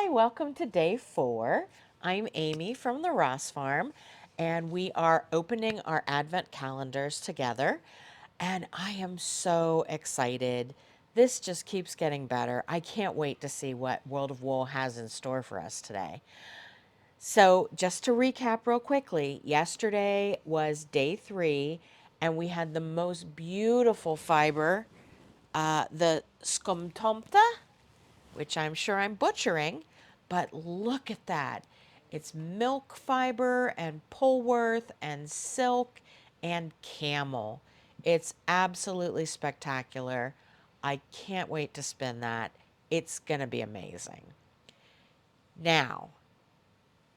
Hi, welcome to day 4. I'm Amy from the Ross Farm, and we are opening our Advent calendars together. And I am so excited. This just keeps getting better. I can't wait to see what World of Wool has in store for us today. So, just to recap real quickly, yesterday was day 3, and we had the most beautiful fiber, the Skomtomta, which I'm sure I'm butchering, but look at that. It's milk fiber and Polworth and silk and camel. It's absolutely spectacular. I can't wait to spin that. It's going to be amazing. Now,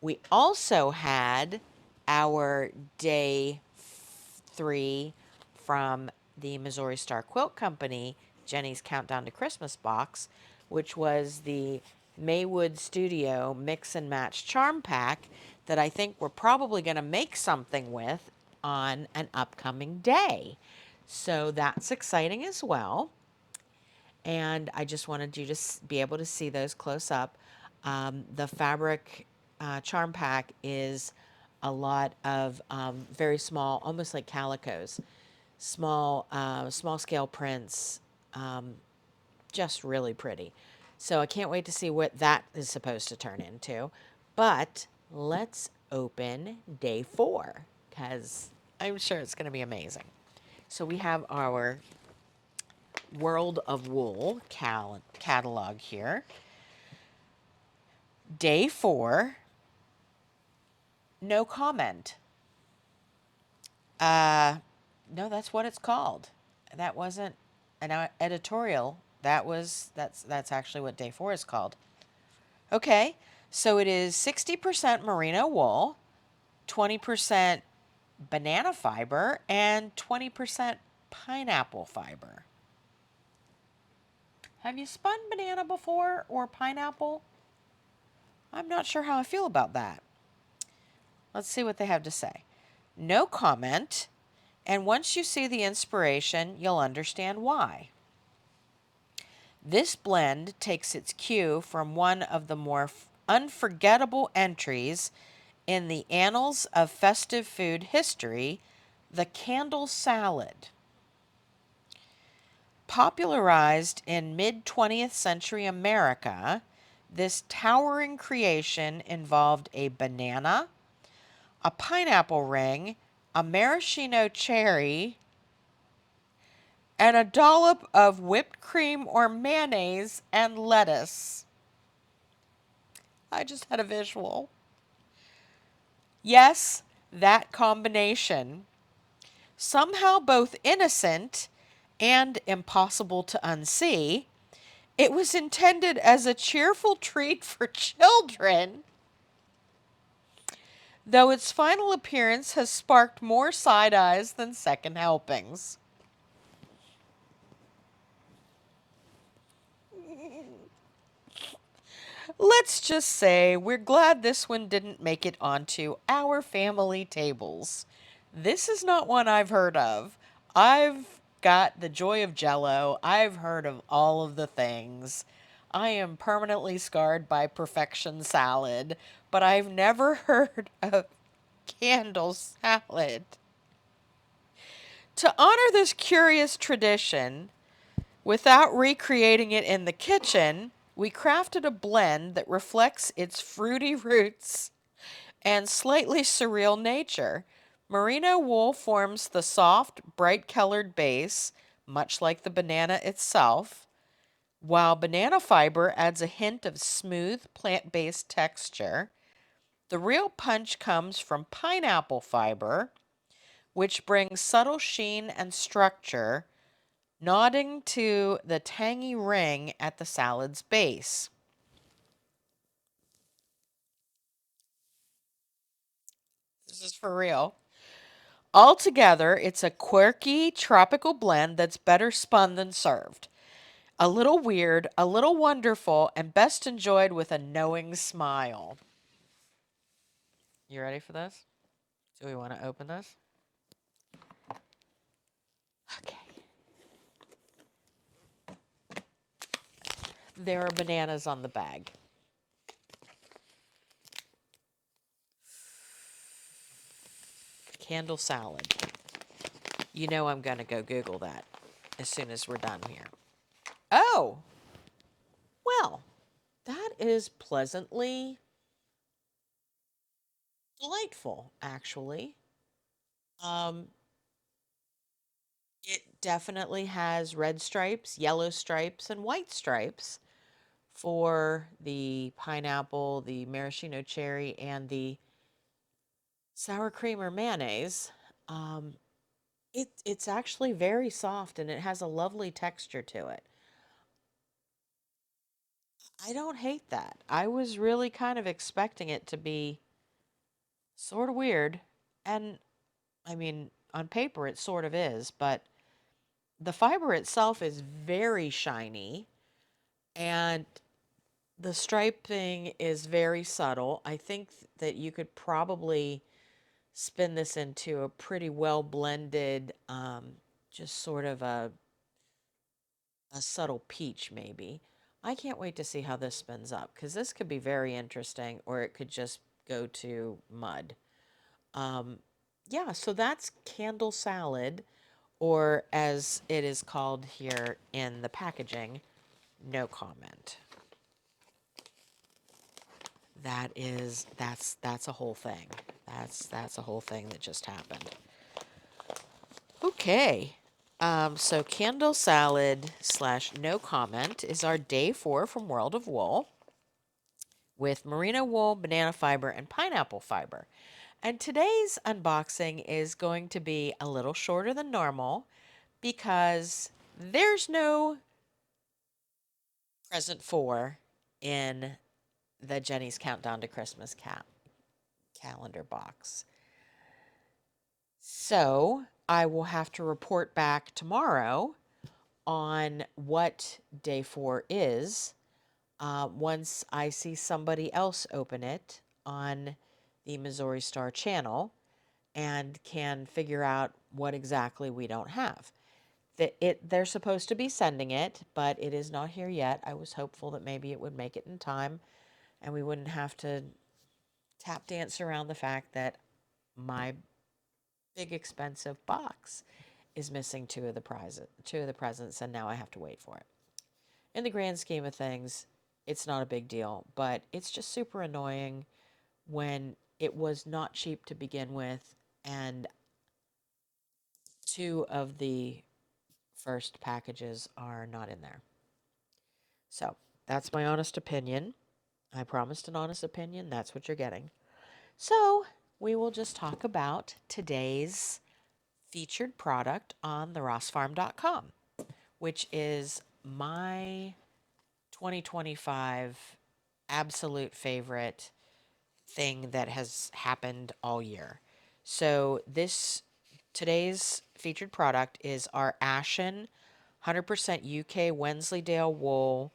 we also had our day 3 from the Missouri Star Quilt Company, Jenny's Countdown to Christmas box, which was the Maywood Studio Mix and Match Charm Pack that I think we're probably going to make something with on an upcoming day. So that's exciting as well. And I just wanted you to be able to see those close up. The fabric charm pack is a lot of very small, almost like calicos, small scale prints, just really pretty. So I can't wait to see what that is supposed to turn into. But let's open day 4 because I'm sure it's going to be amazing. So we have our World of Wool catalog here. Day 4, no comment. No, that's what it's called. That wasn't an editorial. That's actually what day 4 is called. Okay, so it is 60% merino wool, 20% banana fiber, and 20% pineapple fiber. Have you spun banana before or pineapple? I'm not sure how I feel about that. Let's see what they have to say. No comment, and once you see the inspiration, you'll understand why. This blend takes its cue from one of the more unforgettable entries in the annals of festive food history, the candle salad. Popularized in mid 20th century America, this towering creation involved a banana, a pineapple ring, a maraschino cherry, and a dollop of whipped cream or mayonnaise and lettuce. I just had a visual. Yes, that combination. Somehow both innocent and impossible to unsee, it was intended as a cheerful treat for children, though its final appearance has sparked more side eyes than second helpings. Let's just say we're glad this one didn't make it onto our family tables. This is not one I've heard of. I've got the joy of Jello. I've heard of all of the things. I am permanently scarred by perfection salad, but I've never heard of candle salad. To honor this curious tradition, without recreating it in the kitchen, we crafted a blend that reflects its fruity roots and slightly surreal nature. Merino wool forms the soft, bright colored base, much like the banana itself, while banana fiber adds a hint of smooth, plant based texture. The real punch comes from pineapple fiber, which brings subtle sheen and structure, nodding to the tangy ring at the salad's base. This is for real. Altogether, it's a quirky tropical blend that's better spun than served. A little weird, a little wonderful, and best enjoyed with a knowing smile. You ready for this? Do we want to open this? Okay. There are bananas on the bag. Candle salad. You know I'm going to go Google that as soon as we're done here. Oh, well, that is pleasantly delightful, actually. Um, it definitely has red stripes, yellow stripes, and white stripes for the pineapple, the maraschino cherry, and the sour cream or mayonnaise. Um, it's actually very soft and it has a lovely texture to it. I don't hate that. I was really kind of expecting it to be sort of weird. And I mean, on paper it sort of is, but the fiber itself is very shiny and the striping is very subtle. I think that you could probably spin this into a pretty well blended, just sort of a subtle peach, maybe. I can't wait to see how this spins up because this could be very interesting, or it could just go to mud. Um, yeah, so that's candle salad, or as it is called here in the packaging, no comment. That's a whole thing. That's a whole thing that just happened. Okay. So candle salad slash no comment is our day 4 from World of Wool with merino wool, banana fiber, and pineapple fiber. And today's unboxing is going to be a little shorter than normal because there's no present 4 in the Jenny's Countdown to Christmas calendar box. So I will have to report back tomorrow on what day 4 is once I see somebody else open it on the Missouri Star channel and can figure out what exactly we don't have. They're supposed to be sending it, but it is not here yet. I was hopeful that maybe it would make it in time and we wouldn't have to tap dance around the fact that my big expensive box is missing two of the presents, and now I have to wait for it. In the grand scheme of things, it's not a big deal, but it's just super annoying when it was not cheap to begin with, and two of the first packages are not in there. So that's my honest opinion. I promised an honest opinion. That's what you're getting. So we will just talk about today's featured product on therossfarm.com, which is my 2025 absolute favorite thing that has happened all year. So this today's featured product is our Ashen 100% UK Wensleydale wool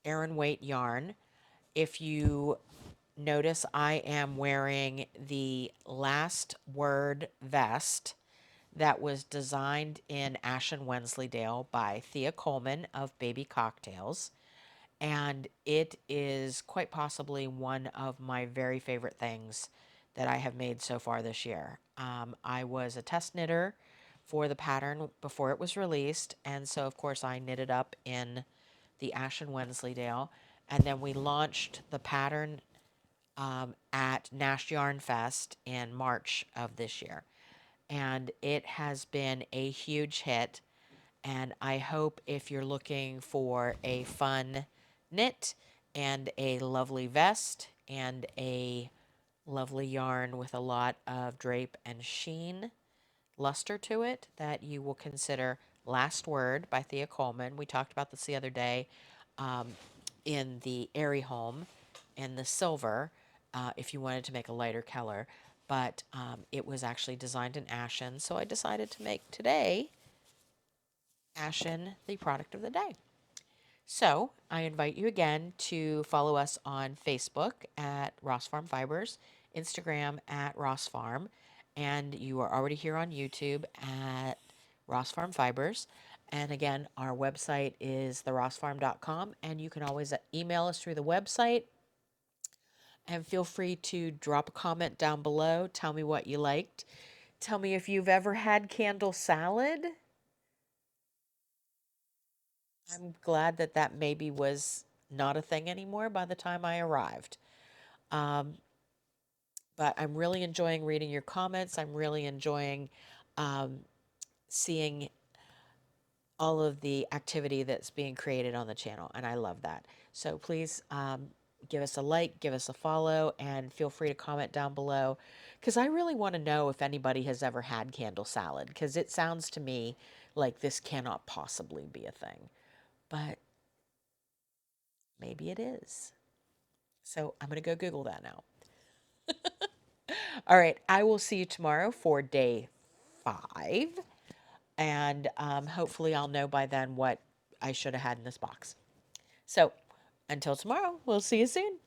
Aran weight yarn. If you notice, I am wearing the Last Word vest that was designed in Ashen Wensleydale by Thea Coleman of Baby Cocktails. And it is quite possibly one of my very favorite things that I have made so far this year. I was a test knitter for the pattern before it was released, and so of course I knitted up in the Ashen Wensleydale, and then we launched the pattern at Nash Yarn Fest in March of this year. And it has been a huge hit. And I hope if you're looking for a fun knit and a lovely vest and a lovely yarn with a lot of drape and sheen luster to it, that you will consider Last Word by Thea Coleman. We talked about this the other day um, in the Airy Home in the silver, if you wanted to make a lighter color. But it was actually designed in ashen, so I decided to make today Ashen the product of the day. So I invite you again to follow us on Facebook at Ross Farm Fibers, Instagram at Ross Farm, and you are already here on YouTube at Ross Farm Fibers. And again, our website is therossfarm.com, and you can always email us through the website And feel free to drop a comment down below. Tell me what you liked. Tell me if you've ever had candle salad. I'm glad that that maybe was not a thing anymore by the time I arrived. Um, but I'm really enjoying reading your comments. I'm really enjoying um, seeing all of the activity that's being created on the channel, and I love that. So please give us a like, give us a follow, and feel free to comment down below because I really want to know if anybody has ever had candle salad because it sounds to me like this cannot possibly be a thing, but maybe it is. So I'm going to go Google that now. All right, I will see you tomorrow for day 5, and hopefully I'll know by then what I should have had in this box. So until tomorrow, we'll see you soon.